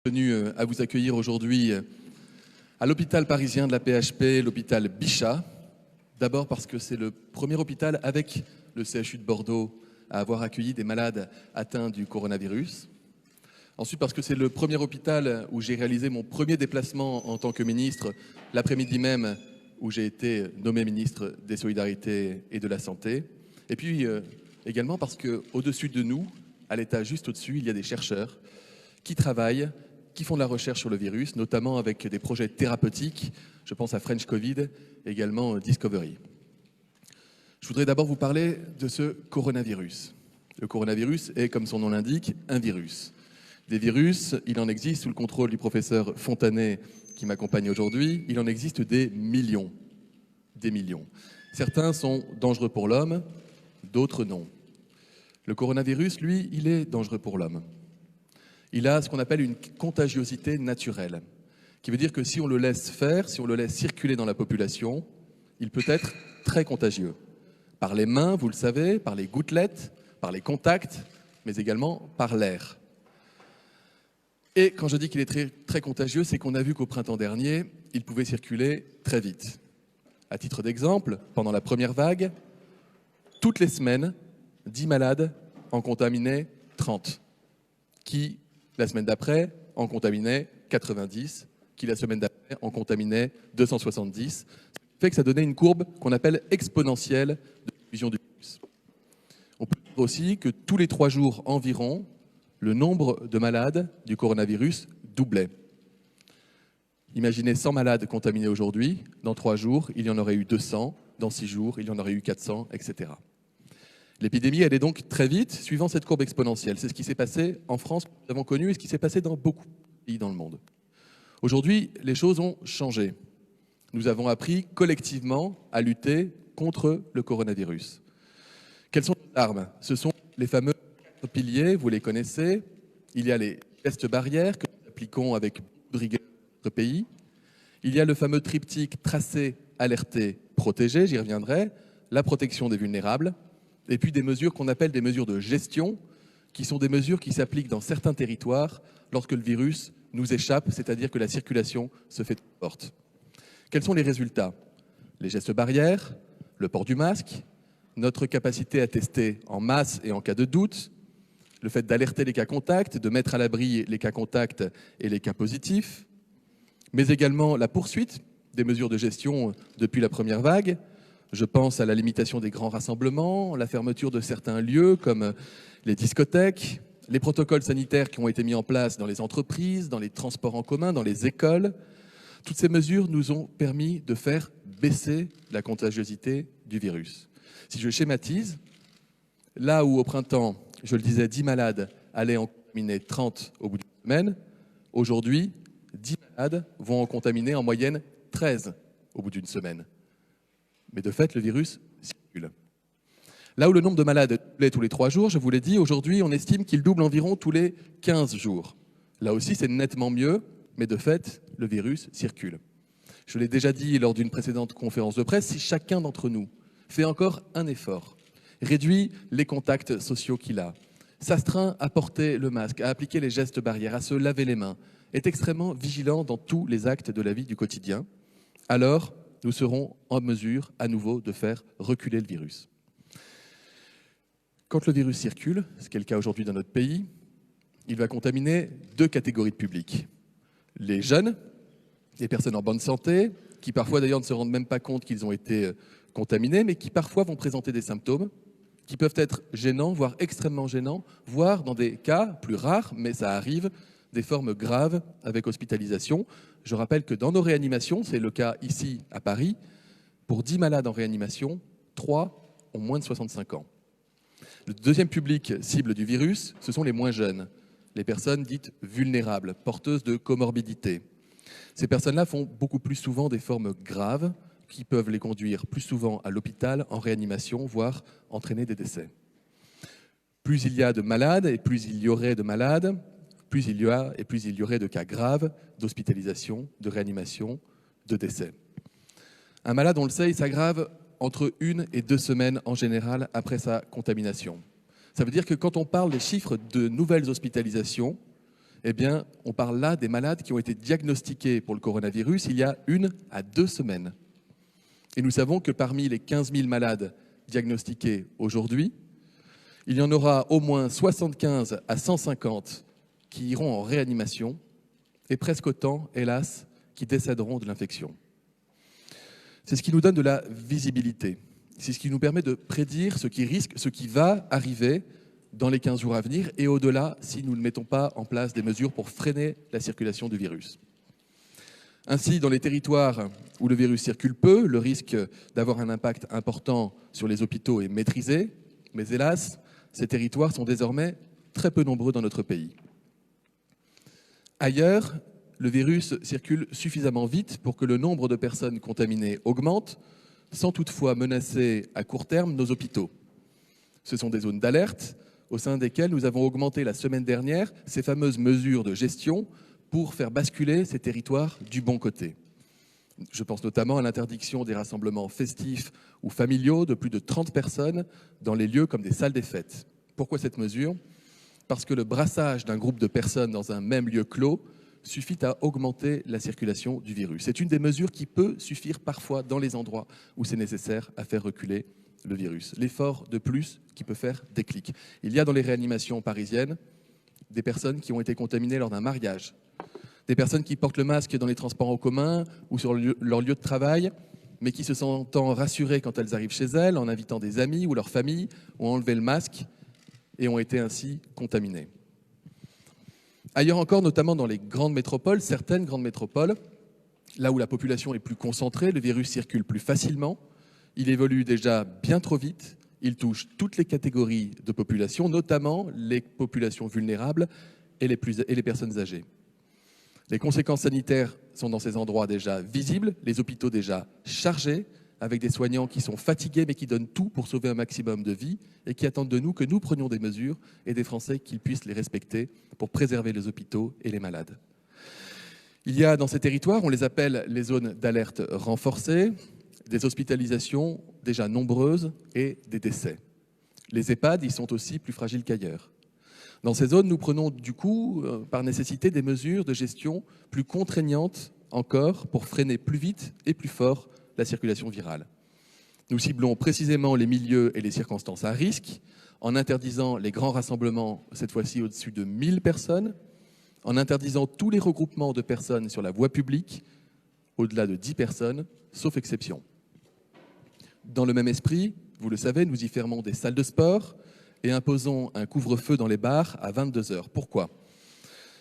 Tenu à vous accueillir aujourd'hui à l'hôpital parisien de la PHP, l'hôpital Bichat. D'abord parce que c'est le premier hôpital avec le CHU de Bordeaux à avoir accueilli des malades atteints du coronavirus. Ensuite parce que c'est le premier hôpital où j'ai réalisé mon premier déplacement en tant que ministre, l'après-midi même où j'ai été nommé ministre des Solidarités et de la Santé. Et puis également parce qu'au-dessus de nous, à l'étage juste au-dessus, il y a des chercheurs qui travaillent, qui font de la recherche sur le virus, notamment avec des projets thérapeutiques. Je pense à French Covid, également Discovery. Je voudrais d'abord vous parler de ce coronavirus. Le coronavirus est, comme son nom l'indique, un virus. Des virus, il en existe sous le contrôle du professeur Fontanet qui m'accompagne aujourd'hui, il en existe des millions. Des millions. Certains sont dangereux pour l'homme, d'autres non. Le coronavirus, lui, il est dangereux pour l'homme. Il a ce qu'on appelle une contagiosité naturelle, qui veut dire que si on le laisse faire, si on le laisse circuler dans la population, il peut être très contagieux. Par les mains, vous le savez, par les gouttelettes, par les contacts, mais également par l'air. Et quand je dis qu'il est très, très contagieux, c'est qu'on a vu qu'au printemps dernier, il pouvait circuler très vite. À titre d'exemple, pendant la première vague, toutes les semaines, 10 malades en contaminaient 30, qui la semaine d'après en contaminait 90, qui la semaine d'après en contaminait 270. Ce qui fait que ça donnait une courbe qu'on appelle exponentielle de diffusion du virus. On peut dire aussi que tous les 3 jours environ, le nombre de malades du coronavirus doublait. Imaginez 100 malades contaminés aujourd'hui, dans 3 jours, il y en aurait eu 200, dans 6 jours, il y en aurait eu 400, etc. L'épidémie allait donc très vite, suivant cette courbe exponentielle. C'est ce qui s'est passé en France, que nous avons connu, et ce qui s'est passé dans beaucoup de pays dans le monde. Aujourd'hui, les choses ont changé. Nous avons appris collectivement à lutter contre le coronavirus. Quelles sont les armes? Ce sont les fameux 4 piliers, vous les connaissez. Il y a les gestes barrières que nous appliquons avec beaucoup de rigueur dans notre pays. Il y a le fameux triptyque tracer, alerter, protéger, j'y reviendrai, la protection des vulnérables. Et puis des mesures qu'on appelle des mesures de gestion, qui sont des mesures qui s'appliquent dans certains territoires lorsque le virus nous échappe, c'est-à-dire que la circulation se fait forte. Quels sont les résultats? Les gestes barrières, le port du masque, notre capacité à tester en masse et en cas de doute, le fait d'alerter les cas contacts, de mettre à l'abri les cas contacts et les cas positifs, mais également la poursuite des mesures de gestion depuis la première vague. Je pense à la limitation des grands rassemblements, la fermeture de certains lieux comme les discothèques, les protocoles sanitaires qui ont été mis en place dans les entreprises, dans les transports en commun, dans les écoles. Toutes ces mesures nous ont permis de faire baisser la contagiosité du virus. Si je schématise, là où au printemps, je le disais, 10 malades allaient en contaminer 30 au bout d'une semaine, aujourd'hui, 10 malades vont en contaminer en moyenne 13 au bout d'une semaine. Mais de fait, le virus circule. Là où le nombre de malades doublait tous les 3 jours, je vous l'ai dit, aujourd'hui, on estime qu'il double environ tous les 15 jours. Là aussi, c'est nettement mieux, mais de fait, le virus circule. Je l'ai déjà dit lors d'une précédente conférence de presse, si chacun d'entre nous fait encore un effort, réduit les contacts sociaux qu'il a, s'astreint à porter le masque, à appliquer les gestes barrières, à se laver les mains, est extrêmement vigilant dans tous les actes de la vie du quotidien, alors nous serons en mesure à nouveau de faire reculer le virus. Quand le virus circule, ce qui est le cas aujourd'hui dans notre pays, il va contaminer 2 catégories de publics. Les jeunes, les personnes en bonne santé, qui parfois d'ailleurs ne se rendent même pas compte qu'ils ont été contaminés, mais qui parfois vont présenter des symptômes qui peuvent être gênants, voire extrêmement gênants, voire dans des cas plus rares, mais ça arrive, des formes graves avec hospitalisation. Je rappelle que dans nos réanimations, c'est le cas ici à Paris, pour 10 malades en réanimation, 3 ont moins de 65 ans. Le deuxième public cible du virus, ce sont les moins jeunes, les personnes dites vulnérables, porteuses de comorbidités. Ces personnes-là font beaucoup plus souvent des formes graves qui peuvent les conduire plus souvent à l'hôpital, en réanimation, voire entraîner des décès. Plus il y a de malades et plus il y aurait de malades, plus il y a et plus il y aurait de cas graves d'hospitalisation, de réanimation, de décès. Un malade, on le sait, il s'aggrave entre 1 et 2 semaines en général après sa contamination. Ça veut dire que quand on parle des chiffres de nouvelles hospitalisations, Eh bien, on parle là des malades qui ont été diagnostiqués pour le coronavirus il y a 1 à 2 semaines. Et nous savons que parmi les 15 000 malades diagnostiqués aujourd'hui, il y en aura au moins 75 à 150 qui iront en réanimation et presque autant, hélas, qui décéderont de l'infection. C'est ce qui nous donne de la visibilité. C'est ce qui nous permet de prédire ce qui risque, ce qui va arriver dans les 15 jours à venir et au-delà si nous ne mettons pas en place des mesures pour freiner la circulation du virus. Ainsi, dans les territoires où le virus circule peu, le risque d'avoir un impact important sur les hôpitaux est maîtrisé, mais hélas, ces territoires sont désormais très peu nombreux dans notre pays. Ailleurs, le virus circule suffisamment vite pour que le nombre de personnes contaminées augmente, sans toutefois menacer à court terme nos hôpitaux. Ce sont des zones d'alerte au sein desquelles nous avons augmenté la semaine dernière ces fameuses mesures de gestion pour faire basculer ces territoires du bon côté. Je pense notamment à l'interdiction des rassemblements festifs ou familiaux de plus de 30 personnes dans les lieux comme des salles des fêtes. Pourquoi cette mesure ? Parce que le brassage d'un groupe de personnes dans un même lieu clos suffit à augmenter la circulation du virus. C'est une des mesures qui peut suffire parfois dans les endroits où c'est nécessaire à faire reculer le virus. L'effort de plus qui peut faire déclic. Il y a dans les réanimations parisiennes des personnes qui ont été contaminées lors d'un mariage, des personnes qui portent le masque dans les transports en commun ou sur leur lieu de travail, mais qui se sentent rassurées quand elles arrivent chez elles, en invitant des amis ou leur famille, ont enlevé le masque et ont été ainsi contaminées. Ailleurs encore, notamment dans les grandes métropoles, certaines grandes métropoles, là où la population est plus concentrée, le virus circule plus facilement, il évolue déjà bien trop vite, il touche toutes les catégories de population, notamment les populations vulnérables et les personnes âgées. Les conséquences sanitaires sont dans ces endroits déjà visibles, les hôpitaux déjà chargés, avec des soignants qui sont fatigués mais qui donnent tout pour sauver un maximum de vies et qui attendent de nous que nous prenions des mesures et des Français qu'ils puissent les respecter pour préserver les hôpitaux et les malades. Il y a dans ces territoires, on les appelle les zones d'alerte renforcée, des hospitalisations déjà nombreuses et des décès. Les EHPAD y sont aussi plus fragiles qu'ailleurs. Dans ces zones, nous prenons du coup, par nécessité, des mesures de gestion plus contraignantes encore pour freiner plus vite et plus fort la circulation virale. Nous ciblons précisément les milieux et les circonstances à risque en interdisant les grands rassemblements, cette fois-ci au-dessus de 1000 personnes, en interdisant tous les regroupements de personnes sur la voie publique au-delà de 10 personnes, sauf exception. Dans le même esprit, vous le savez, nous y fermons des salles de sport et imposons un couvre-feu dans les bars à 22 h. Pourquoi ?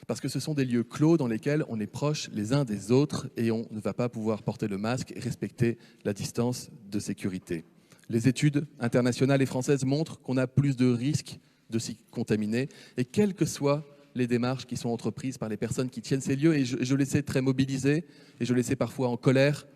Parce que ce sont des lieux clos dans lesquels on est proches les uns des autres et on ne va pas pouvoir porter le masque et respecter la distance de sécurité. Les études internationales et françaises montrent qu'on a plus de risques de s'y contaminer et quelles que soient les démarches qui sont entreprises par les personnes qui tiennent ces lieux, et je les sais très mobilisés et je les sais parfois en colère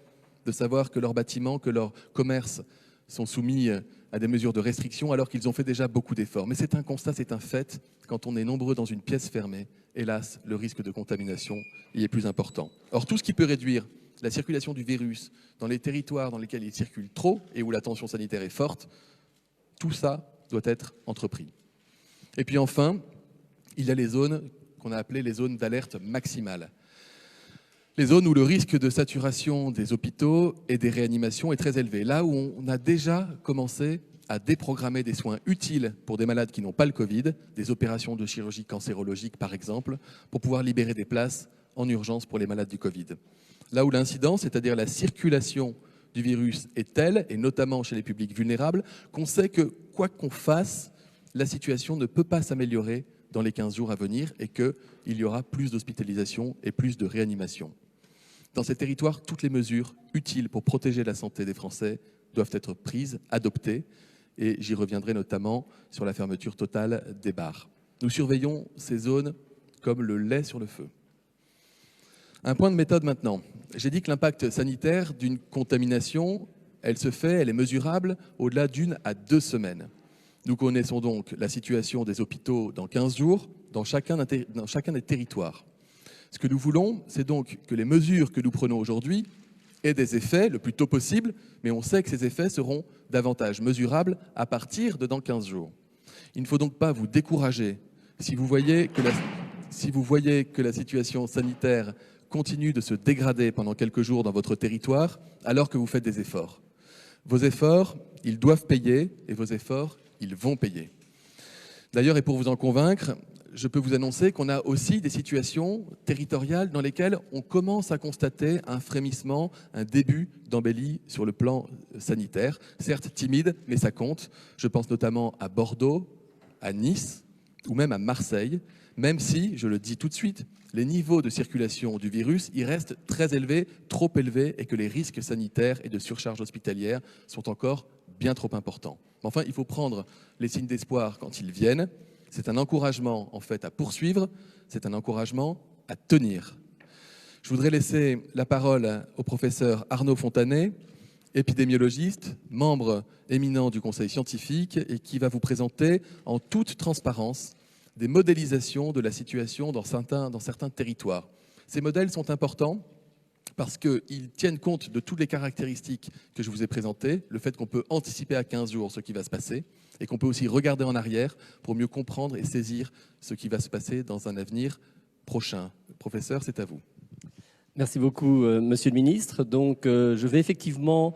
de savoir que leurs bâtiments, que leurs commerces sont soumis à des mesures de restriction alors qu'ils ont fait déjà beaucoup d'efforts. Mais c'est un constat, c'est un fait. Quand on est nombreux dans une pièce fermée, hélas, le risque de contamination y est plus important. Or, tout ce qui peut réduire la circulation du virus dans les territoires dans lesquels il circule trop et où la tension sanitaire est forte, tout ça doit être entrepris. Et puis enfin, il y a les zones qu'on a appelées les zones d'alerte maximale. Les zones où le risque de saturation des hôpitaux et des réanimations est très élevé. Là où on a déjà commencé à déprogrammer des soins utiles pour des malades qui n'ont pas le Covid, des opérations de chirurgie cancérologique par exemple, pour pouvoir libérer des places en urgence pour les malades du Covid. Là où l'incidence, c'est-à-dire la circulation du virus est telle, et notamment chez les publics vulnérables, qu'on sait que quoi qu'on fasse, la situation ne peut pas s'améliorer dans les 15 jours à venir et qu'il y aura plus d'hospitalisation et plus de réanimation. Dans ces territoires, toutes les mesures utiles pour protéger la santé des Français doivent être prises, adoptées, et j'y reviendrai notamment sur la fermeture totale des bars. Nous surveillons ces zones comme le lait sur le feu. Un point de méthode maintenant. J'ai dit que l'impact sanitaire d'une contamination, elle est mesurable au-delà d'1 à 2 semaines. Nous connaissons donc la situation des hôpitaux dans 15 jours, dans chacun des territoires. Ce que nous voulons, c'est donc que les mesures que nous prenons aujourd'hui aient des effets le plus tôt possible, mais on sait que ces effets seront davantage mesurables à partir de dans 15 jours. Il ne faut donc pas vous décourager si vous voyez que si vous voyez que la situation sanitaire continue de se dégrader pendant quelques jours dans votre territoire, alors que vous faites des efforts. Vos efforts, ils doivent payer, et vos efforts, ils vont payer. D'ailleurs, et pour vous en convaincre, je peux vous annoncer qu'on a aussi des situations territoriales dans lesquelles on commence à constater un frémissement, un début d'embellie sur le plan sanitaire. Certes timide, mais ça compte. Je pense notamment à Bordeaux, à Nice ou même à Marseille, même si, je le dis tout de suite, les niveaux de circulation du virus y restent très élevés, trop élevés, et que les risques sanitaires et de surcharge hospitalière sont encore bien trop importants. Enfin, il faut prendre les signes d'espoir quand ils viennent. C'est un encouragement en fait à poursuivre, c'est un encouragement à tenir. Je voudrais laisser la parole au professeur Arnaud Fontanet, épidémiologiste, membre éminent du conseil scientifique et qui va vous présenter en toute transparence des modélisations de la situation dans certains territoires. Ces modèles sont importants parce qu'ils tiennent compte de toutes les caractéristiques que je vous ai présentées, le fait qu'on peut anticiper à 15 jours ce qui va se passer et qu'on peut aussi regarder en arrière pour mieux comprendre et saisir ce qui va se passer dans un avenir prochain. Professeur, c'est à vous. Merci beaucoup, Monsieur le Ministre. Donc, je vais effectivement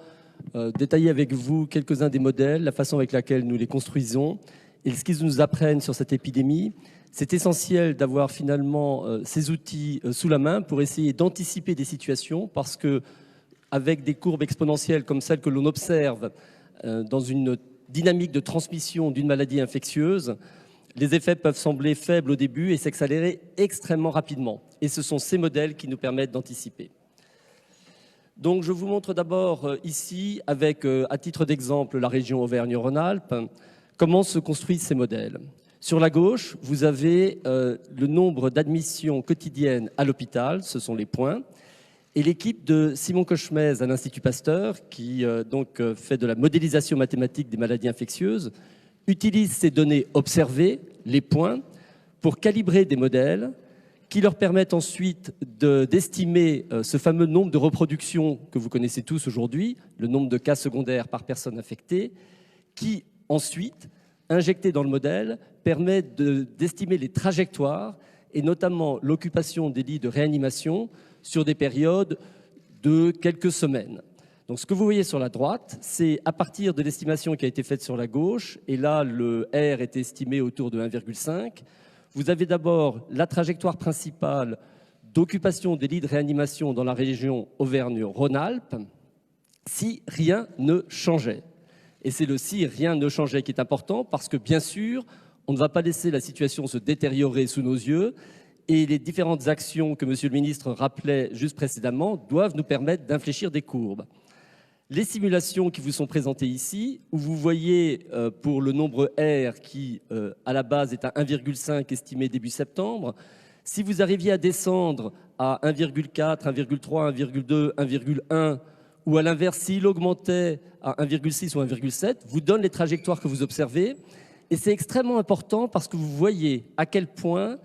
détailler avec vous quelques-uns des modèles, la façon avec laquelle nous les construisons et ce qu'ils nous apprennent sur cette épidémie. C'est essentiel d'avoir finalement ces outils sous la main pour essayer d'anticiper des situations parce que avec des courbes exponentielles comme celles que l'on observe dans une dynamique de transmission d'une maladie infectieuse, les effets peuvent sembler faibles au début et s'accélérer extrêmement rapidement. Et ce sont ces modèles qui nous permettent d'anticiper. Donc je vous montre d'abord ici, avec à titre d'exemple la région Auvergne-Rhône-Alpes, comment se construisent ces modèles. Sur la gauche, vous avez le nombre d'admissions quotidiennes à l'hôpital, ce sont les points, et l'équipe de Simon Cochemez à l'Institut Pasteur, qui fait de la modélisation mathématique des maladies infectieuses, utilise ces données observées, les points, pour calibrer des modèles qui leur permettent ensuite d'estimer ce fameux nombre de reproductions que vous connaissez tous aujourd'hui, le nombre de cas secondaires par personne infectée, qui ensuite, injecté dans le modèle, permet d'estimer les trajectoires et notamment l'occupation des lits de réanimation sur des périodes de quelques semaines. Donc ce que vous voyez sur la droite, c'est à partir de l'estimation qui a été faite sur la gauche, et là le R est estimé autour de 1,5. Vous avez d'abord la trajectoire principale d'occupation des lits de réanimation dans la région Auvergne-Rhône-Alpes si rien ne changeait. Et c'est le si rien ne changeait qui est important parce que bien sûr, on ne va pas laisser la situation se détériorer sous nos yeux et les différentes actions que Monsieur le Ministre rappelait juste précédemment doivent nous permettre d'infléchir des courbes. Les simulations qui vous sont présentées ici, où vous voyez pour le nombre R qui à la base est à 1,5 estimé début septembre, si vous arriviez à descendre à 1,4, 1,3, 1,2, 1,1, ou à l'inverse, s'il augmentait à 1,6 ou 1,7, vous donne les trajectoires que vous observez. Et c'est extrêmement important parce que vous voyez à quel point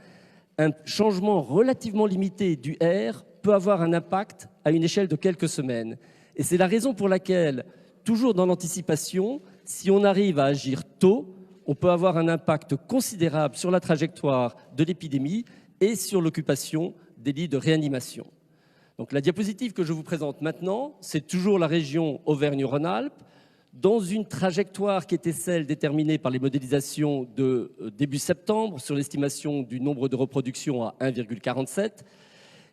un changement relativement limité du R peut avoir un impact à une échelle de quelques semaines. Et c'est la raison pour laquelle, toujours dans l'anticipation, si on arrive à agir tôt, on peut avoir un impact considérable sur la trajectoire de l'épidémie et sur l'occupation des lits de réanimation. Donc la diapositive que je vous présente maintenant, c'est toujours la région Auvergne-Rhône-Alpes, dans une trajectoire qui était celle déterminée par les modélisations de début septembre sur l'estimation du nombre de reproductions à 1,47.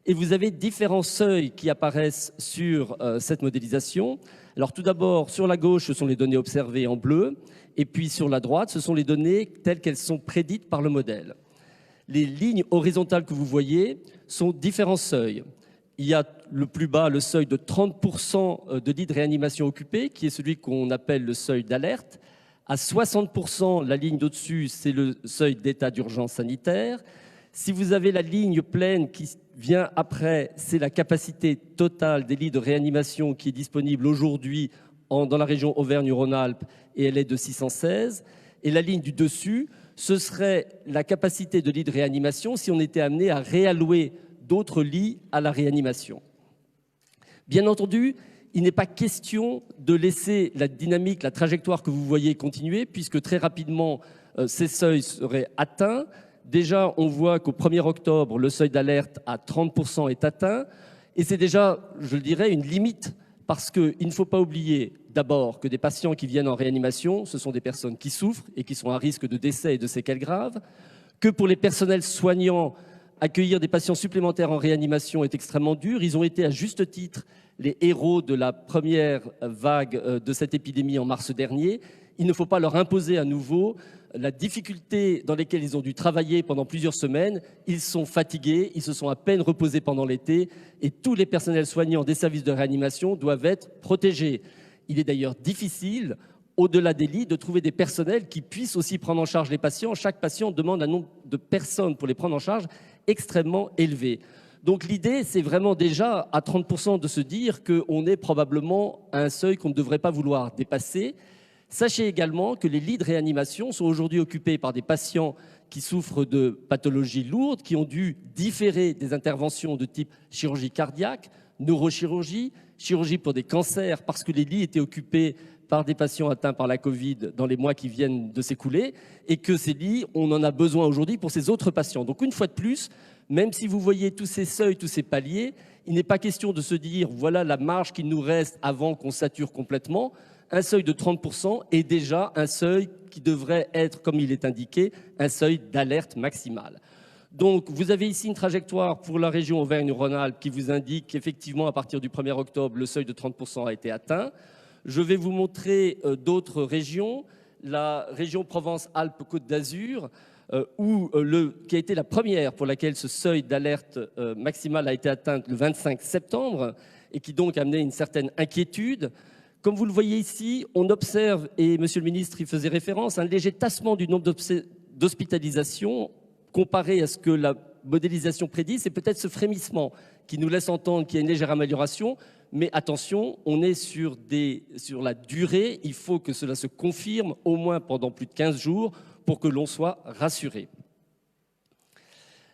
Et vous avez différents seuils qui apparaissent sur cette modélisation. Alors tout d'abord, sur la gauche, ce sont les données observées en bleu, et puis sur la droite, ce sont les données telles qu'elles sont prédites par le modèle. Les lignes horizontales que vous voyez sont différents seuils. Il y a le plus bas, le seuil de 30% de lits de réanimation occupés, qui est celui qu'on appelle le seuil d'alerte. À 60%, la ligne d'au-dessus, c'est le seuil d'état d'urgence sanitaire. Si vous avez la ligne pleine qui vient après, c'est la capacité totale des lits de réanimation qui est disponible aujourd'hui dans la région Auvergne-Rhône-Alpes, et elle est de 616. Et la ligne du dessus, ce serait la capacité de lits de réanimation si on était amené à réallouer d'autres lits à la réanimation. Bien entendu, il n'est pas question de laisser la dynamique, la trajectoire que vous voyez continuer, puisque très rapidement, ces seuils seraient atteints. Déjà, on voit qu'au 1er octobre, le seuil d'alerte à 30% est atteint. Et c'est déjà, je le dirais, une limite parce qu'il ne faut pas oublier d'abord que des patients qui viennent en réanimation, ce sont des personnes qui souffrent et qui sont à risque de décès et de séquelles graves, que pour les personnels soignants, accueillir des patients supplémentaires en réanimation est extrêmement dur. Ils ont été à juste titre les héros de la première vague de cette épidémie en mars dernier. Il ne faut pas leur imposer à nouveau la difficulté dans laquelle ils ont dû travailler pendant plusieurs semaines. Ils sont fatigués, ils se sont à peine reposés pendant l'été et tous les personnels soignants des services de réanimation doivent être protégés. Il est d'ailleurs difficile, au-delà des lits, de trouver des personnels qui puissent aussi prendre en charge les patients. Chaque patient demande un nombre de personnes pour les prendre en charge extrêmement élevé. Donc l'idée, c'est vraiment déjà à 30% de se dire qu'on est probablement à un seuil qu'on ne devrait pas vouloir dépasser. Sachez également que les lits de réanimation sont aujourd'hui occupés par des patients qui souffrent de pathologies lourdes, qui ont dû différer des interventions de type chirurgie cardiaque, neurochirurgie, chirurgie pour des cancers, parce que les lits étaient occupés par des patients atteints par la Covid dans les mois qui viennent de s'écouler, et que ces lits, on en a besoin aujourd'hui pour ces autres patients. Donc une fois de plus, même si vous voyez tous ces seuils, tous ces paliers, il n'est pas question de se dire voilà la marge qu'il nous reste avant qu'on sature complètement. Un seuil de 30% est déjà un seuil qui devrait être, comme il est indiqué, un seuil d'alerte maximale. Donc, vous avez ici une trajectoire pour la région Auvergne-Rhône-Alpes qui vous indique qu'effectivement, à partir du 1er octobre, le seuil de 30% a été atteint. Je vais vous montrer d'autres régions. La région Provence-Alpes-Côte d'Azur, qui a été la première pour laquelle ce seuil d'alerte maximale a été atteint le 25 septembre et qui donc a amené une certaine inquiétude. Comme vous le voyez ici, on observe, et Monsieur le ministre y faisait référence, un léger tassement du nombre d'hospitalisations comparé à ce que la modélisation prédit. C'est peut-être ce frémissement qui nous laisse entendre qu'il y a une légère amélioration, mais attention, on est sur la durée, il faut que cela se confirme au moins pendant plus de 15 jours pour que l'on soit rassuré.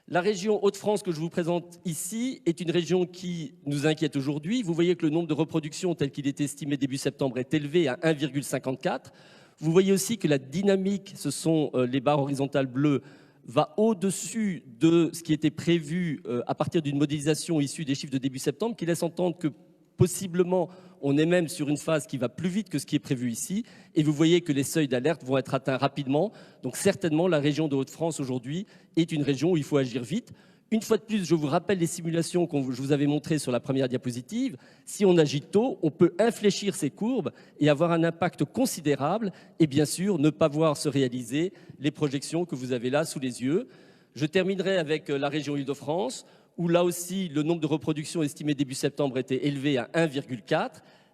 La région Hauts-de-France que je vous présente ici est une région qui nous inquiète aujourd'hui. Vous voyez que le nombre de reproductions tel qu'il était estimé début septembre est élevé à 1,54. Vous voyez aussi que la dynamique, ce sont les barres horizontales bleues, va au-dessus de ce qui était prévu à partir d'une modélisation issue des chiffres de début septembre, qui laisse entendre que possiblement on est même sur une phase qui va plus vite que ce qui est prévu ici. Et vous voyez que les seuils d'alerte vont être atteints rapidement. Donc certainement, la région de Hauts-de-France aujourd'hui est une région où il faut agir vite. Une fois de plus, je vous rappelle les simulations que je vous avais montrées sur la première diapositive. Si on agit tôt, on peut infléchir ces courbes et avoir un impact considérable et bien sûr ne pas voir se réaliser les projections que vous avez là sous les yeux. Je terminerai avec la région Île-de-France où là aussi le nombre de reproductions estimées début septembre était élevé à 1,4.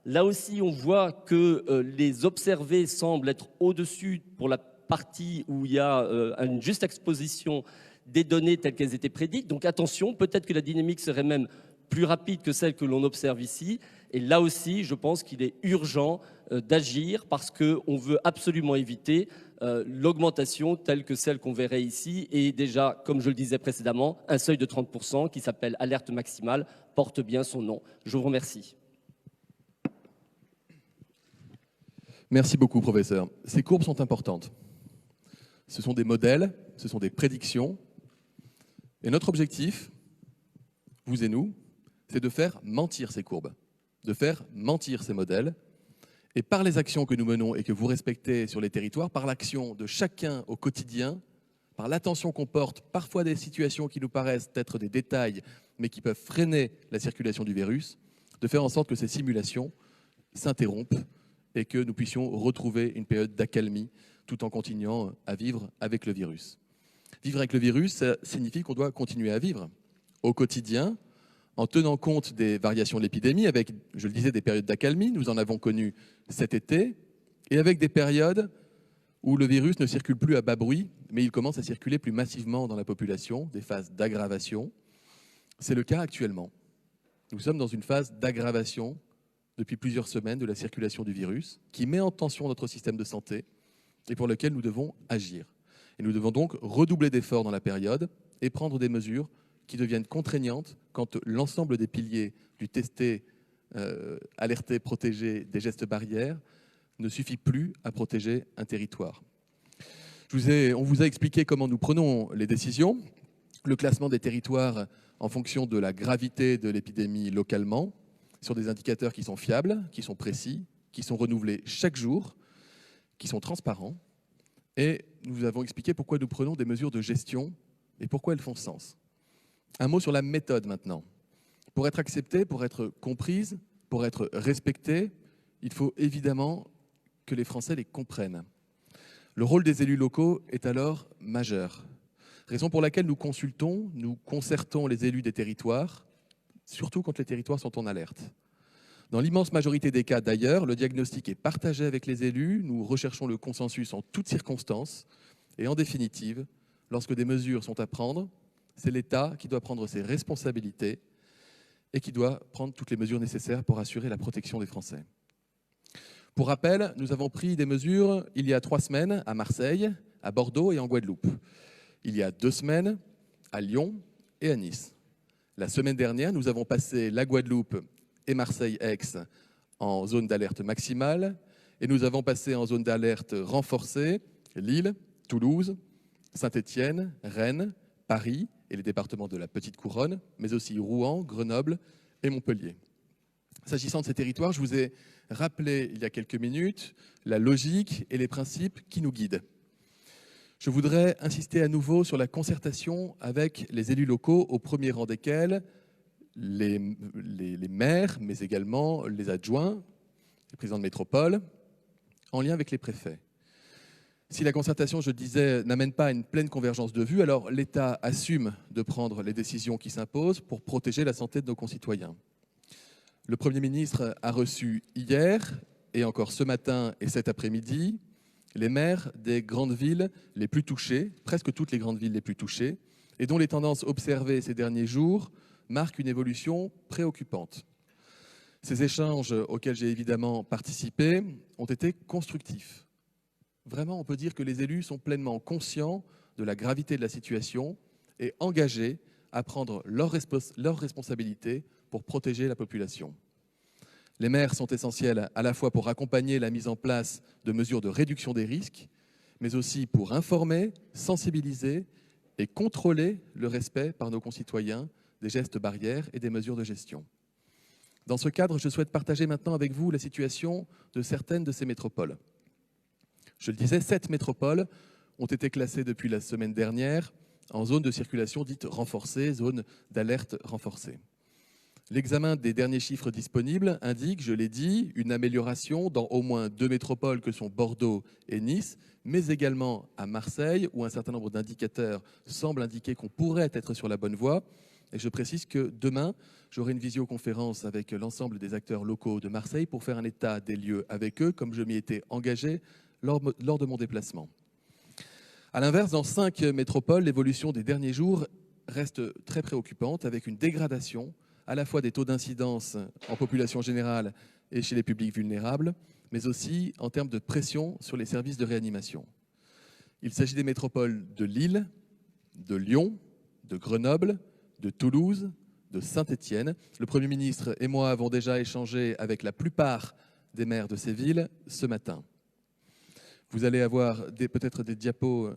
Là aussi, on voit que les observés semblent être au-dessus pour la partie où il y a une juste exposition des données telles qu'elles étaient prédites. Donc attention, peut-être que la dynamique serait même plus rapide que celle que l'on observe ici. Et là aussi, je pense qu'il est urgent d'agir parce qu'on veut absolument éviter l'augmentation telle que celle qu'on verrait ici. Et déjà, comme je le disais précédemment, un seuil de 30% qui s'appelle alerte maximale porte bien son nom. Je vous remercie. Merci beaucoup, professeur. Ces courbes sont importantes. Ce sont des modèles, ce sont des prédictions. Et notre objectif, vous et nous, c'est de faire mentir ces courbes, de faire mentir ces modèles. Et par les actions que nous menons et que vous respectez sur les territoires, par l'action de chacun au quotidien, par l'attention qu'on porte, parfois des situations qui nous paraissent être des détails, mais qui peuvent freiner la circulation du virus, de faire en sorte que ces simulations s'interrompent et que nous puissions retrouver une période d'accalmie tout en continuant à vivre avec le virus. Vivre avec le virus, ça signifie qu'on doit continuer à vivre au quotidien, en tenant compte des variations de l'épidémie, avec, je le disais, des périodes d'accalmie, nous en avons connu cet été, et avec des périodes où le virus ne circule plus à bas bruit, mais il commence à circuler plus massivement dans la population, des phases d'aggravation. C'est le cas actuellement. Nous sommes dans une phase d'aggravation depuis plusieurs semaines de la circulation du virus, qui met en tension notre système de santé et pour lequel nous devons agir. Et nous devons donc redoubler d'efforts dans la période et prendre des mesures qui deviennent contraignantes quand l'ensemble des piliers du testé, alerté, protégé, des gestes barrières ne suffit plus à protéger un territoire. On vous a expliqué comment nous prenons les décisions, le classement des territoires en fonction de la gravité de l'épidémie localement, sur des indicateurs qui sont fiables, qui sont précis, qui sont renouvelés chaque jour, qui sont transparents. Et nous vous avons expliqué pourquoi nous prenons des mesures de gestion et pourquoi elles font sens. Un mot sur la méthode maintenant. Pour être acceptée, pour être comprise, pour être respectée, il faut évidemment que les Français les comprennent. Le rôle des élus locaux est alors majeur. Raison pour laquelle nous concertons les élus des territoires, surtout quand les territoires sont en alerte. Dans l'immense majorité des cas d'ailleurs, le diagnostic est partagé avec les élus, nous recherchons le consensus en toutes circonstances, et en définitive, lorsque des mesures sont à prendre, c'est l'État qui doit prendre ses responsabilités et qui doit prendre toutes les mesures nécessaires pour assurer la protection des Français. Pour rappel, nous avons pris des mesures il y a 3 semaines à Marseille, à Bordeaux et en Guadeloupe. Il y a 2 semaines à Lyon et à Nice. La semaine dernière, nous avons passé la Guadeloupe et Marseille-Aix en zone d'alerte maximale et nous avons passé en zone d'alerte renforcée Lille, Toulouse, Saint-Étienne, Rennes, Paris et les départements de la Petite Couronne, mais aussi Rouen, Grenoble et Montpellier. S'agissant de ces territoires, je vous ai rappelé il y a quelques minutes la logique et les principes qui nous guident. Je voudrais insister à nouveau sur la concertation avec les élus locaux, au premier rang desquels les maires, mais également les adjoints, les présidents de métropole, en lien avec les préfets. Si la concertation, je le disais, n'amène pas à une pleine convergence de vues, alors l'État assume de prendre les décisions qui s'imposent pour protéger la santé de nos concitoyens. Le Premier ministre a reçu hier, et encore ce matin et cet après-midi, les maires des grandes villes les plus touchées, presque toutes les grandes villes les plus touchées, et dont les tendances observées ces derniers jours marquent une évolution préoccupante. Ces échanges auxquels j'ai évidemment participé ont été constructifs. Vraiment, on peut dire que les élus sont pleinement conscients de la gravité de la situation et engagés à prendre leurs responsabilités pour protéger la population. Les maires sont essentiels à la fois pour accompagner la mise en place de mesures de réduction des risques, mais aussi pour informer, sensibiliser et contrôler le respect par nos concitoyens des gestes barrières et des mesures de gestion. Dans ce cadre, je souhaite partager maintenant avec vous la situation de certaines de ces métropoles. Je le disais, 7 métropoles ont été classées depuis la semaine dernière en zone de circulation dite renforcée, zone d'alerte renforcée. L'examen des derniers chiffres disponibles indique, je l'ai dit, une amélioration dans au moins 2 métropoles que sont Bordeaux et Nice, mais également à Marseille, où un certain nombre d'indicateurs semblent indiquer qu'on pourrait être sur la bonne voie. Et je précise que demain, j'aurai une visioconférence avec l'ensemble des acteurs locaux de Marseille pour faire un état des lieux avec eux, comme je m'y étais engagé lors de mon déplacement. A l'inverse, dans 5 métropoles, l'évolution des derniers jours reste très préoccupante, avec une dégradation à la fois des taux d'incidence en population générale et chez les publics vulnérables, mais aussi en termes de pression sur les services de réanimation. Il s'agit des métropoles de Lille, de Lyon, de Grenoble, de Toulouse, de Saint-Étienne. Le Premier ministre et moi avons déjà échangé avec la plupart des maires de ces villes ce matin. Vous allez avoir peut-être des diapos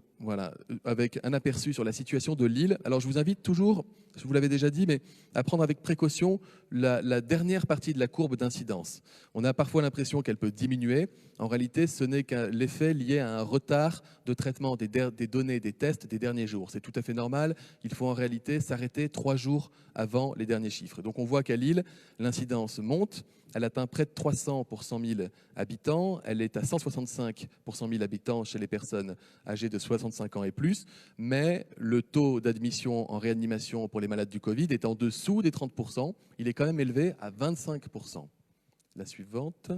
avec un aperçu sur la situation de Lille. Alors je vous invite toujours, je vous l'avais déjà dit, mais à prendre avec précaution la dernière partie de la courbe d'incidence. On a parfois l'impression qu'elle peut diminuer. En réalité, ce n'est qu'un l'effet lié à un retard de traitement des données des tests des derniers jours. C'est tout à fait normal. Il faut en réalité s'arrêter 3 jours avant les derniers chiffres. Donc on voit qu'à Lille, l'incidence monte. Elle atteint près de 300 pour 100 000 habitants. Elle est à 165 pour 100 000 habitants chez les personnes âgées de 65 ans et plus. Mais le taux d'admission en réanimation pour les malades du Covid est en dessous des 30 %. Il est quand même élevé à 25 %. La suivante.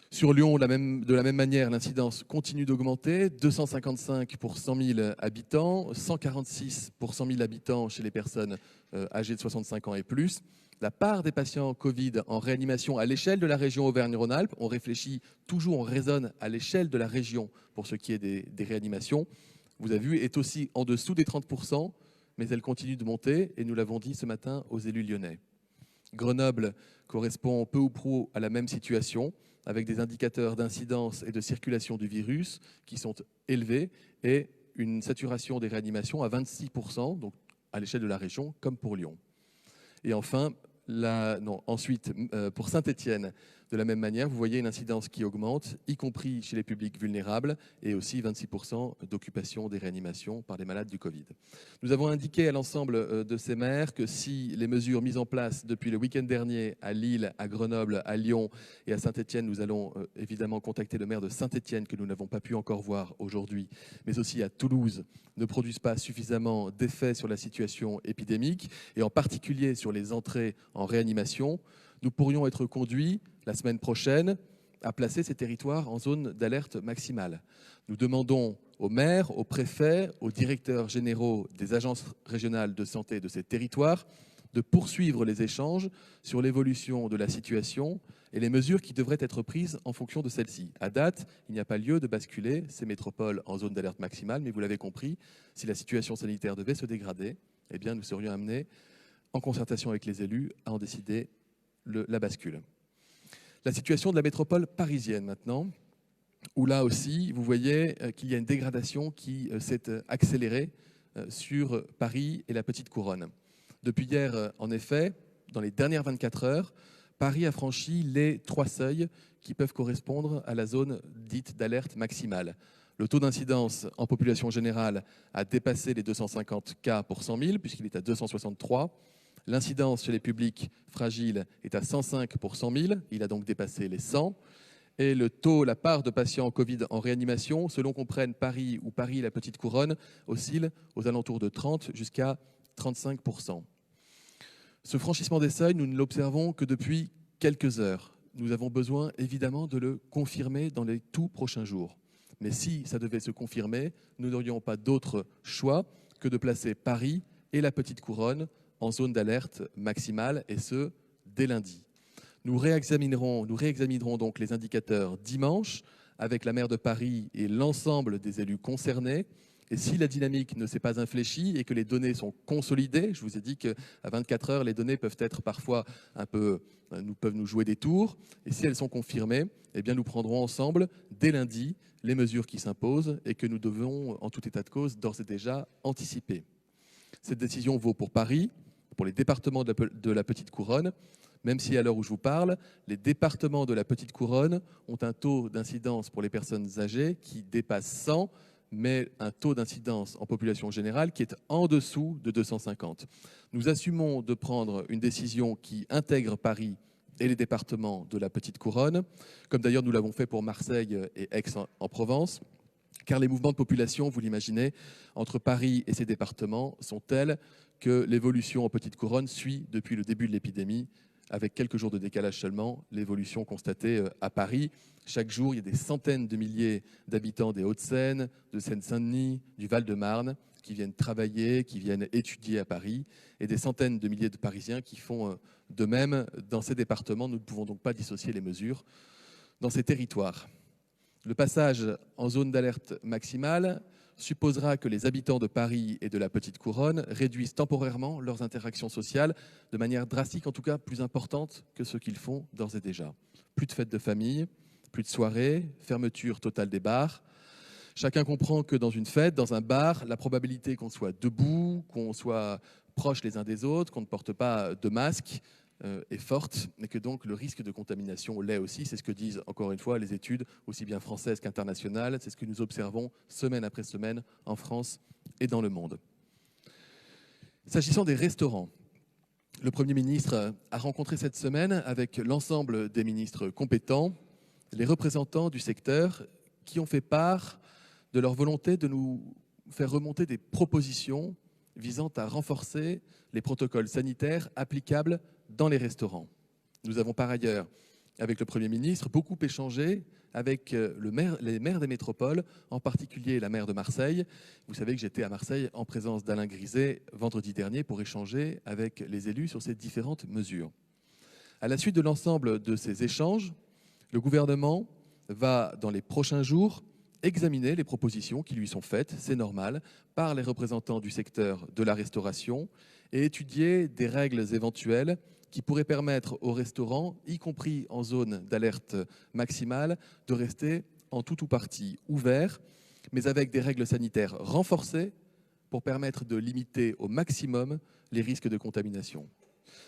Sur Lyon, de la même manière, l'incidence continue d'augmenter. 255 pour 100 000 habitants, 146 pour 100 000 habitants chez les personnes âgées de 65 ans et plus. La part des patients Covid en réanimation à l'échelle de la région Auvergne-Rhône-Alpes, on réfléchit toujours, on raisonne à l'échelle de la région pour ce qui est des réanimations, vous avez vu, est aussi en dessous des 30 %, mais elle continue de monter et nous l'avons dit ce matin aux élus lyonnais. Grenoble correspond peu ou prou à la même situation. avec des indicateurs d'incidence et de circulation du virus qui sont élevés et une saturation des réanimations à 26%, donc à l'échelle de la région, comme pour Lyon. Et enfin, ensuite, pour Saint-Étienne, de la même manière, vous voyez une incidence qui augmente, y compris chez les publics vulnérables, et aussi 26% d'occupation des réanimations par les malades du Covid. Nous avons indiqué à l'ensemble de ces maires que si les mesures mises en place depuis le week-end dernier à Lille, à Grenoble, à Lyon et à Saint-Étienne, nous allons évidemment contacter le maire de Saint-Étienne, que nous n'avons pas pu encore voir aujourd'hui, mais aussi à Toulouse, ne produisent pas suffisamment d'effets sur la situation épidémique, et en particulier sur les entrées en réanimation, nous pourrions être conduits la semaine prochaine à placer ces territoires en zone d'alerte maximale. Nous demandons aux maires, aux préfets, aux directeurs généraux des agences régionales de santé de ces territoires de poursuivre les échanges sur l'évolution de la situation et les mesures qui devraient être prises en fonction de celle-ci. À date, il n'y a pas lieu de basculer ces métropoles en zone d'alerte maximale, mais vous l'avez compris, si la situation sanitaire devait se dégrader, eh bien, nous serions amenés, en concertation avec les élus, à en décider la bascule. La situation de la métropole parisienne maintenant, où là aussi, vous voyez qu'il y a une dégradation qui s'est accélérée sur Paris et la Petite Couronne. Depuis hier, en effet, dans les dernières 24 heures, Paris a franchi les 3 seuils qui peuvent correspondre à la zone dite d'alerte maximale. Le taux d'incidence en population générale a dépassé les 250 cas pour 100 000, puisqu'il est à 263. L'incidence chez les publics fragiles est à 105 pour 100 000, il a donc dépassé les 100. Et le taux, la part de patients Covid en réanimation, selon qu'on prenne Paris ou Paris et la Petite Couronne, oscille aux alentours de 30 jusqu'à 35%. Ce franchissement des seuils, nous ne l'observons que depuis quelques heures. Nous avons besoin évidemment de le confirmer dans les tout prochains jours. Mais si ça devait se confirmer, nous n'aurions pas d'autre choix que de placer Paris et la Petite Couronne en zone d'alerte maximale, et ce, dès lundi. Nous réexaminerons donc les indicateurs dimanche avec la maire de Paris et l'ensemble des élus concernés. Et si la dynamique ne s'est pas infléchie et que les données sont consolidées, je vous ai dit qu'à 24 heures, les données peuvent être parfois peuvent nous jouer des tours. Et si elles sont confirmées, eh bien nous prendrons ensemble, dès lundi, les mesures qui s'imposent et que nous devons, en tout état de cause, d'ores et déjà anticiper. Cette décision vaut pour Paris, pour les départements de la Petite Couronne, même si à l'heure où je vous parle, les départements de la Petite Couronne ont un taux d'incidence pour les personnes âgées qui dépasse 100, mais un taux d'incidence en population générale qui est en dessous de 250. Nous assumons de prendre une décision qui intègre Paris et les départements de la Petite Couronne, comme d'ailleurs nous l'avons fait pour Marseille et Aix-en-Provence, car les mouvements de population, vous l'imaginez, entre Paris et ces départements sont tels que l'évolution en Petite Couronne suit depuis le début de l'épidémie, avec quelques jours de décalage seulement, l'évolution constatée à Paris. Chaque jour, il y a des centaines de milliers d'habitants des Hauts-de-Seine, de Seine-Saint-Denis, du Val-de-Marne, qui viennent travailler, qui viennent étudier à Paris, et des centaines de milliers de Parisiens qui font de même dans ces départements. Nous ne pouvons donc pas dissocier les mesures dans ces territoires. Le passage en zone d'alerte maximale supposera que les habitants de Paris et de la Petite Couronne réduisent temporairement leurs interactions sociales de manière drastique, en tout cas plus importante que ce qu'ils font d'ores et déjà. Plus de fêtes de famille, plus de soirées, fermeture totale des bars. Chacun comprend que dans une fête, dans un bar, la probabilité qu'on soit debout, qu'on soit proches les uns des autres, qu'on ne porte pas de masque, est forte, et que donc le risque de contamination l'est aussi. C'est ce que disent encore une fois les études, aussi bien françaises qu'internationales. C'est ce que nous observons semaine après semaine en France et dans le monde. S'agissant des restaurants, le Premier ministre a rencontré cette semaine avec l'ensemble des ministres compétents les représentants du secteur qui ont fait part de leur volonté de nous faire remonter des propositions visant à renforcer les protocoles sanitaires applicables dans les restaurants. Nous avons par ailleurs, avec le Premier ministre, beaucoup échangé avec les maires des métropoles, en particulier la maire de Marseille. Vous savez que j'étais à Marseille en présence d'Alain Griset vendredi dernier pour échanger avec les élus sur ces différentes mesures. À la suite de l'ensemble de ces échanges, le gouvernement va, dans les prochains jours, examiner les propositions qui lui sont faites, c'est normal, par les représentants du secteur de la restauration et étudier des règles éventuelles qui pourraient permettre aux restaurants, y compris en zone d'alerte maximale, de rester en tout ou partie ouverts, mais avec des règles sanitaires renforcées pour permettre de limiter au maximum les risques de contamination.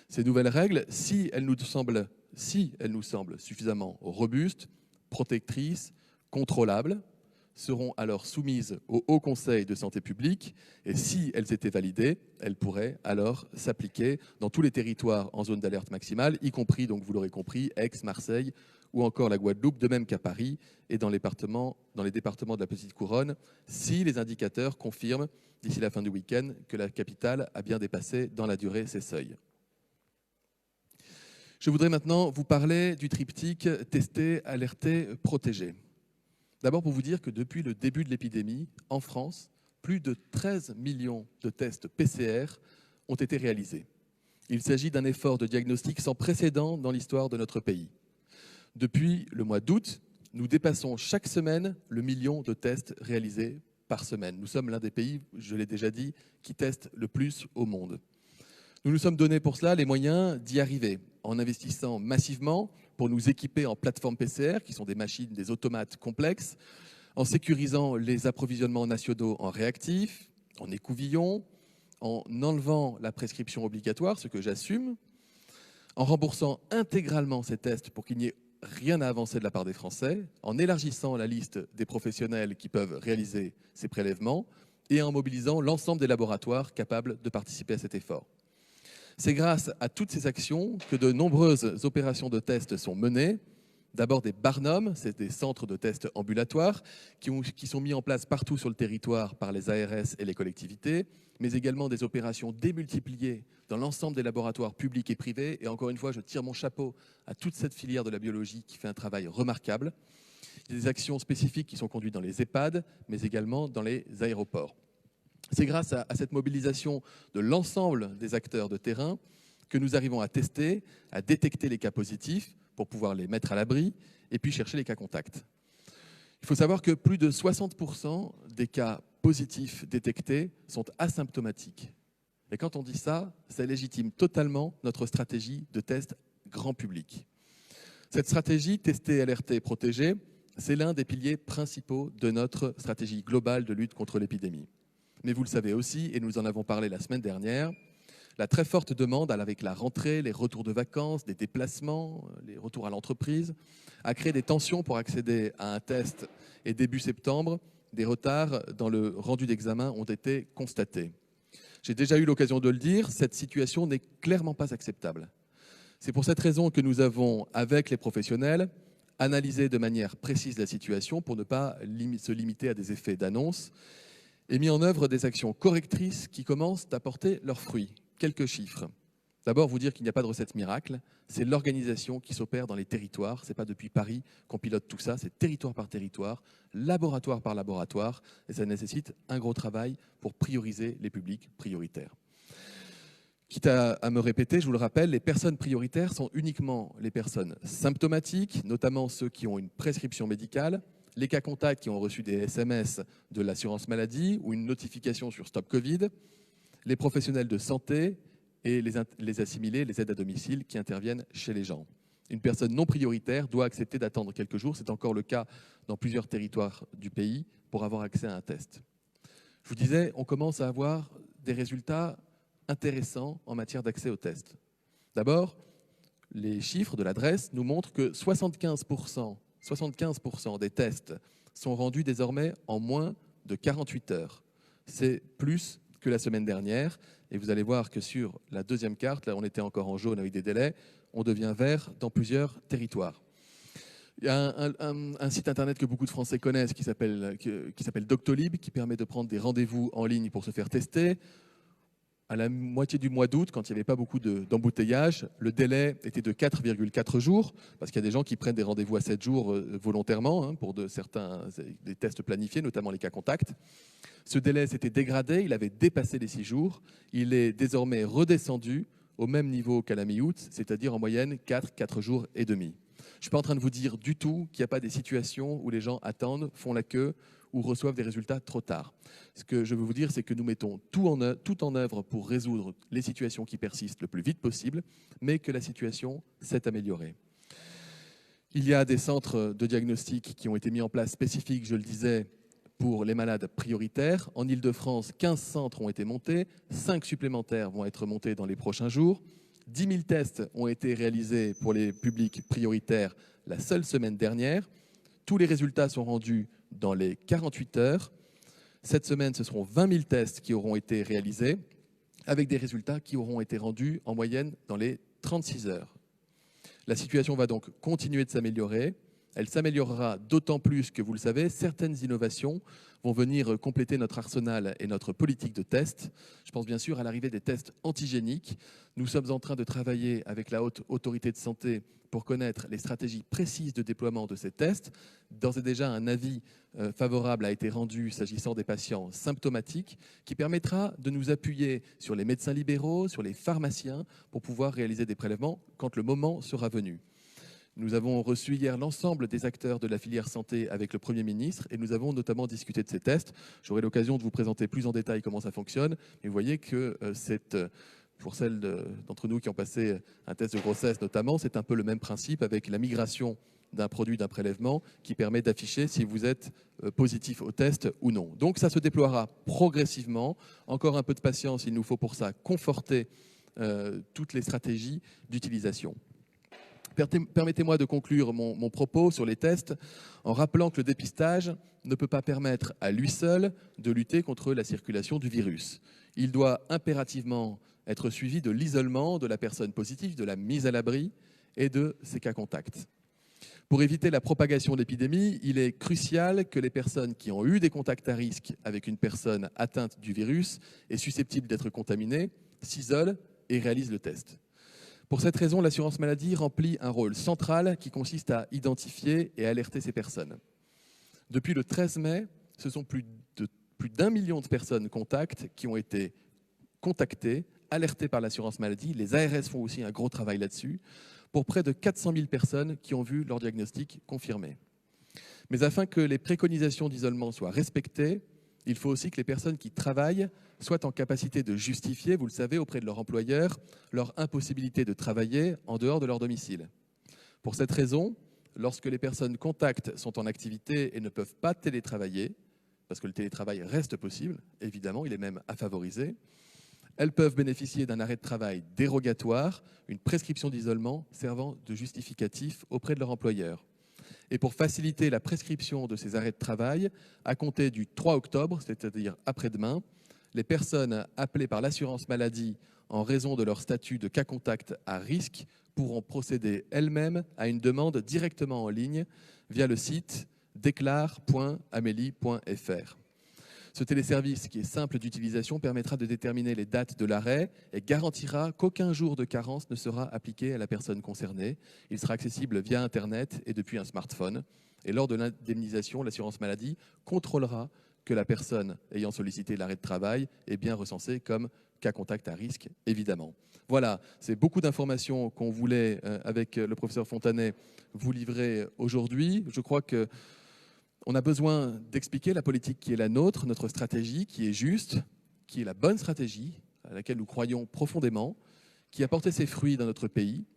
Ces nouvelles règles, si elles nous semblent suffisamment robustes, protectrices, contrôlables, seront alors soumises au Haut Conseil de santé publique et si elles étaient validées, elles pourraient alors s'appliquer dans tous les territoires en zone d'alerte maximale, y compris, donc vous l'aurez compris, Aix, Marseille ou encore la Guadeloupe, de même qu'à Paris et dans les départements de la Petite Couronne, si les indicateurs confirment d'ici la fin du week-end que la capitale a bien dépassé dans la durée ces seuils. Je voudrais maintenant vous parler du triptyque tester, alerter, protéger. D'abord pour vous dire que depuis le début de l'épidémie, en France, plus de 13 millions de tests PCR ont été réalisés. Il s'agit d'un effort de diagnostic sans précédent dans l'histoire de notre pays. Depuis le mois d'août, nous dépassons chaque semaine le million de tests réalisés par semaine. Nous sommes l'un des pays, je l'ai déjà dit, qui testent le plus au monde. Nous nous sommes donné pour cela les moyens d'y arriver, en investissant massivement pour nous équiper en plateformes PCR, qui sont des machines, des automates complexes, en sécurisant les approvisionnements nationaux en réactifs, en écouvillons, en enlevant la prescription obligatoire, ce que j'assume, en remboursant intégralement ces tests pour qu'il n'y ait rien à avancer de la part des Français, en élargissant la liste des professionnels qui peuvent réaliser ces prélèvements et en mobilisant l'ensemble des laboratoires capables de participer à cet effort. C'est grâce à toutes ces actions que de nombreuses opérations de tests sont menées. D'abord des Barnum, c'est des centres de tests ambulatoires qui sont mis en place partout sur le territoire par les ARS et les collectivités, mais également des opérations démultipliées dans l'ensemble des laboratoires publics et privés. Et encore une fois, je tire mon chapeau à toute cette filière de la biologie qui fait un travail remarquable. Il y a des actions spécifiques qui sont conduites dans les EHPAD, mais également dans les aéroports. C'est grâce à cette mobilisation de l'ensemble des acteurs de terrain que nous arrivons à tester, à détecter les cas positifs pour pouvoir les mettre à l'abri et puis chercher les cas contacts. Il faut savoir que plus de 60% des cas positifs détectés sont asymptomatiques. Et quand on dit ça, ça légitime totalement notre stratégie de test grand public. Cette stratégie, tester, alerter, protéger, c'est l'un des piliers principaux de notre stratégie globale de lutte contre l'épidémie. Mais vous le savez aussi, et nous en avons parlé la semaine dernière, la très forte demande avec la rentrée, les retours de vacances, des déplacements, les retours à l'entreprise, a créé des tensions pour accéder à un test. Et début septembre, des retards dans le rendu d'examen ont été constatés. J'ai déjà eu l'occasion de le dire, cette situation n'est clairement pas acceptable. C'est pour cette raison que nous avons, avec les professionnels, analysé de manière précise la situation pour ne pas se limiter à des effets d'annonce et mis en œuvre des actions correctrices qui commencent à porter leurs fruits. Quelques chiffres. D'abord, vous dire qu'il n'y a pas de recette miracle, c'est l'organisation qui s'opère dans les territoires. Ce n'est pas depuis Paris qu'on pilote tout ça, c'est territoire par territoire, laboratoire par laboratoire, et ça nécessite un gros travail pour prioriser les publics prioritaires. Quitte à me répéter, je vous le rappelle, les personnes prioritaires sont uniquement les personnes symptomatiques, notamment ceux qui ont une prescription médicale, les cas contacts qui ont reçu des SMS de l'assurance maladie ou une notification sur Stop Covid, les professionnels de santé et les assimilés, les aides à domicile qui interviennent chez les gens. Une personne non prioritaire doit accepter d'attendre quelques jours, c'est encore le cas dans plusieurs territoires du pays, pour avoir accès à un test. Je vous disais, on commence à avoir des résultats intéressants en matière d'accès au test. D'abord, les chiffres de l'adresse nous montrent que 75% des tests sont rendus désormais en moins de 48 heures. C'est plus que la semaine dernière. Et vous allez voir que sur la deuxième carte, là on était encore en jaune avec des délais, on devient vert dans plusieurs territoires. Il y a un site internet que beaucoup de Français connaissent qui s'appelle Doctolib, qui permet de prendre des rendez-vous en ligne pour se faire tester. À la moitié du mois d'août, quand il n'y avait pas beaucoup d'embouteillage, le délai était de 4,4 jours, parce qu'il y a des gens qui prennent des rendez-vous à 7 jours volontairement, pour des tests planifiés, notamment les cas contacts. Ce délai s'était dégradé, il avait dépassé les 6 jours. Il est désormais redescendu au même niveau qu'à la mi-août, c'est-à-dire en moyenne 4 jours et demi. Je ne suis pas en train de vous dire du tout qu'il n'y a pas des situations où les gens attendent, font la queue ou reçoivent des résultats trop tard. Ce que je veux vous dire, c'est que nous mettons tout en œuvre pour résoudre les situations qui persistent le plus vite possible, mais que la situation s'est améliorée. Il y a des centres de diagnostic qui ont été mis en place spécifiques, je le disais, pour les malades prioritaires. En Île-de-France, 15 centres ont été montés, 5 supplémentaires vont être montés dans les prochains jours. 10 000 tests ont été réalisés pour les publics prioritaires la seule semaine dernière. Tous les résultats sont rendus dans les 48 heures. Cette semaine, ce seront 20 000 tests qui auront été réalisés, avec des résultats qui auront été rendus en moyenne dans les 36 heures. La situation va donc continuer de s'améliorer. Elle s'améliorera d'autant plus que, vous le savez, certaines innovations vont venir compléter notre arsenal et notre politique de tests. Je pense bien sûr à l'arrivée des tests antigéniques. Nous sommes en train de travailler avec la Haute Autorité de Santé pour connaître les stratégies précises de déploiement de ces tests. D'ores et déjà, un avis favorable a été rendu s'agissant des patients symptomatiques qui permettra de nous appuyer sur les médecins libéraux, sur les pharmaciens pour pouvoir réaliser des prélèvements quand le moment sera venu. Nous avons reçu hier l'ensemble des acteurs de la filière santé avec le Premier ministre et nous avons notamment discuté de ces tests. J'aurai l'occasion de vous présenter plus en détail comment ça fonctionne. Mais vous voyez que pour celles d'entre nous qui ont passé un test de grossesse notamment, c'est un peu le même principe avec la migration d'un produit, d'un prélèvement qui permet d'afficher si vous êtes positif au test ou non. Donc ça se déploiera progressivement. Encore un peu de patience, il nous faut pour ça conforter toutes les stratégies d'utilisation. Permettez-moi de conclure mon propos sur les tests en rappelant que le dépistage ne peut pas permettre à lui seul de lutter contre la circulation du virus. Il doit impérativement être suivi de l'isolement de la personne positive, de la mise à l'abri et de ses cas contacts. Pour éviter la propagation de l'épidémie, il est crucial que les personnes qui ont eu des contacts à risque avec une personne atteinte du virus et susceptible d'être contaminée s'isolent et réalisent le test. Pour cette raison, l'assurance maladie remplit un rôle central qui consiste à identifier et alerter ces personnes. Depuis le 13 mai, ce sont plus d'1 million de personnes contacts qui ont été contactées, alertées par l'assurance maladie. Les ARS font aussi un gros travail là-dessus, pour près de 400 000 personnes qui ont vu leur diagnostic confirmé. Mais afin que les préconisations d'isolement soient respectées, il faut aussi que les personnes qui travaillent soient en capacité de justifier, vous le savez, auprès de leur employeur, leur impossibilité de travailler en dehors de leur domicile. Pour cette raison, lorsque les personnes contacts sont en activité et ne peuvent pas télétravailler, parce que le télétravail reste possible, évidemment, il est même à favoriser, elles peuvent bénéficier d'un arrêt de travail dérogatoire, une prescription d'isolement servant de justificatif auprès de leur employeur. Et pour faciliter la prescription de ces arrêts de travail, à compter du 3 octobre, c'est-à-dire après-demain, les personnes appelées par l'assurance maladie en raison de leur statut de cas contact à risque pourront procéder elles-mêmes à une demande directement en ligne via le site déclare.amelie.fr. Ce téléservice, qui est simple d'utilisation, permettra de déterminer les dates de l'arrêt et garantira qu'aucun jour de carence ne sera appliqué à la personne concernée. Il sera accessible via Internet et depuis un smartphone. Et lors de l'indemnisation, l'assurance maladie contrôlera que la personne ayant sollicité l'arrêt de travail est bien recensée comme cas contact à risque, évidemment. Voilà, c'est beaucoup d'informations qu'on voulait, avec le professeur Fontanet, vous livrer aujourd'hui. Je crois que on a besoin d'expliquer la politique qui est la nôtre, notre stratégie qui est juste, qui est la bonne stratégie, à laquelle nous croyons profondément, qui a porté ses fruits dans notre pays,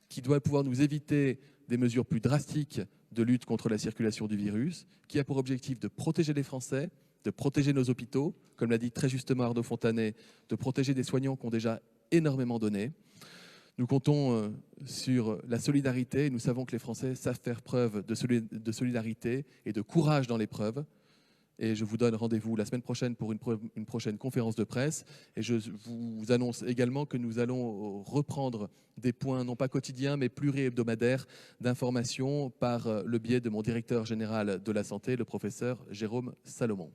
qui doit pouvoir nous éviter des mesures plus drastiques de lutte contre la circulation du virus, qui a pour objectif de protéger les Français, de protéger nos hôpitaux, comme l'a dit très justement Arnaud Fontanet, de protéger des soignants qui ont déjà énormément donné. Nous comptons sur la solidarité. Nous savons que les Français savent faire preuve de solidarité et de courage dans l'épreuve. Et je vous donne rendez-vous la semaine prochaine pour une prochaine conférence de presse. Et je vous annonce également que nous allons reprendre des points, non pas quotidiens, mais pluri-hebdomadaires d'information par le biais de mon directeur général de la santé, le professeur Jérôme Salomon.